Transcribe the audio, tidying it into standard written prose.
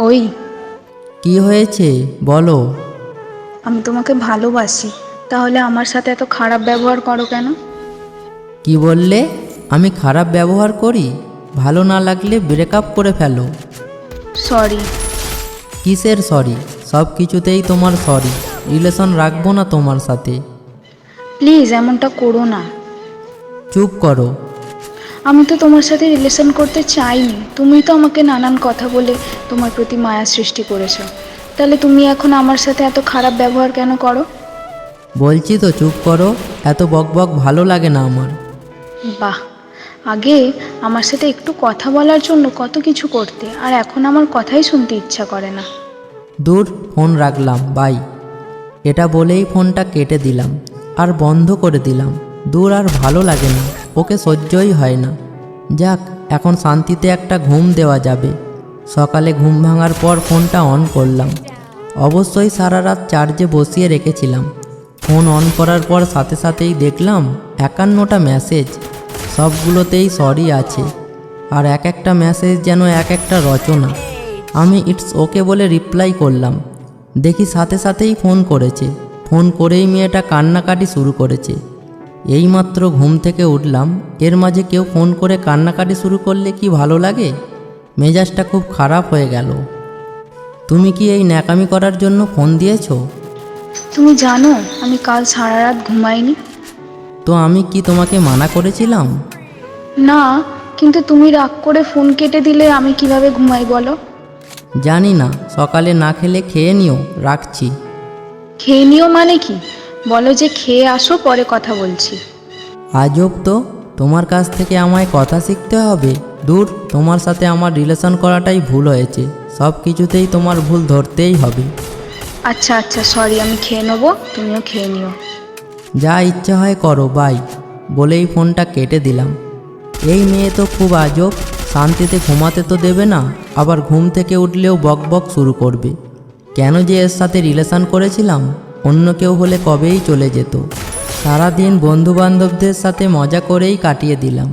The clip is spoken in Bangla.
ওই, কি হয়েছে বলো? আমি তোমাকে ভালোবাসি, তাহলে আমার সাথে এত খারাপ ব্যবহার করো কেন? কি বললে? আমি খারাপ ব্যবহার করি? ভালো না লাগলে ব্রেকআপ করে ফেলো। সরি। কিসের সরি? সব কিছুতেই তোমার সরি। রিলেশন রাখবো না তোমার সাথে। প্লিজ এমনটা করো না। চুপ করো। আমি তো তোমার সাথে রিলেশন করতে চাইনি, তুমি তো আমাকে নানান কথা বলে তোমার প্রতি মায়া সৃষ্টি করেছো। তাহলে তুমি এখন আমার সাথে এত খারাপ ব্যবহার কেন করো? বলছি তো চুপ করো। এত বকবক ভালো লাগে না আমার। বাহ, আগে আমার সাথে একটু কথা বলার জন্য কত কিছু করতে, আর এখন আমার কথাই শুনতে ইচ্ছা করে না। দূর, ফোন রাখলাম, বাই। এটা বলেই ফোনটা কেটে দিলাম আর বন্ধ করে দিলাম। দূর, আর ভালো লাগে না, ওকে সহ্যই হয় না। যাক, এখন শান্তিতে একটা ঘুম দেওয়া যাবে। সকালে ঘুম ভাঙার পর ফোনটা অন করলাম। অবশ্যই সারা রাত চার্জে বসিয়ে রেখেছিলাম। ফোন অন করার পর সাথে সাথেই দেখলাম 51টা মেসেজ। সবগুলোতেই সরি আছে, আর এক একটা মেসেজ যেন এক একটা রচনা। আমি ইটস ওকে বলে রিপ্লাই করলাম। দেখি সাথে সাথেই ফোন করেছে। ফোন করেই মেয়েটা কান্নাকাটি শুরু করেছে। এইমাত্র ঘুম থেকে উঠলাম, এর মাঝে কেউ ফোন করে কান্নাকাটি শুরু করলে কি ভালো লাগে? মেজাজটা খুব খারাপ হয়ে গেল। তুমি কি এই ন্যাকামি করার জন্য ফোন দিয়েছো? তুমি জানো আমি কাল সারা রাত ঘুমাইনি। তো আমি কি তোমাকে মানা করেছিলাম? না, কিন্তু তুমি রাগ করে ফোন কেটে দিলে আমি কিভাবে ঘুমাই বলো? জানি না, সকালে না খেলে খেয়ে নিও, রাখছি। খেয়ে নিও মানে কি? বলো যে খেয়ে আসো, পরে কথা বলছি। আজব তো, তোমার কাছ থেকে আমায় কথা শিখতে হবে? দূর, তোমার সাথে আমার রিলেশন করাটাই ভুল হয়েছে। সব কিছুতেই তোমার ভুল ধরতেই হবে। আচ্ছা আচ্ছা, সরি, আমি খেয়ে নেবো, তুমিও খেয়ে নিও। যা ইচ্ছা হয় করো, বাই। বলেই ফোনটা কেটে দিলাম। এই মেয়ে তো খুব আজব, শান্তিতে ঘুমাতে তো দেবে না, আবার ঘুম থেকে উঠলেও বক বক শুরু করবে। কেন যে এর সাথে রিলেশন করেছিলাম? অন্য কেউ হলে কবেই চলে যেত। সারাদিন বন্ধুবান্ধবদের সাথে মজা করেই কাটিয়ে দিলাম।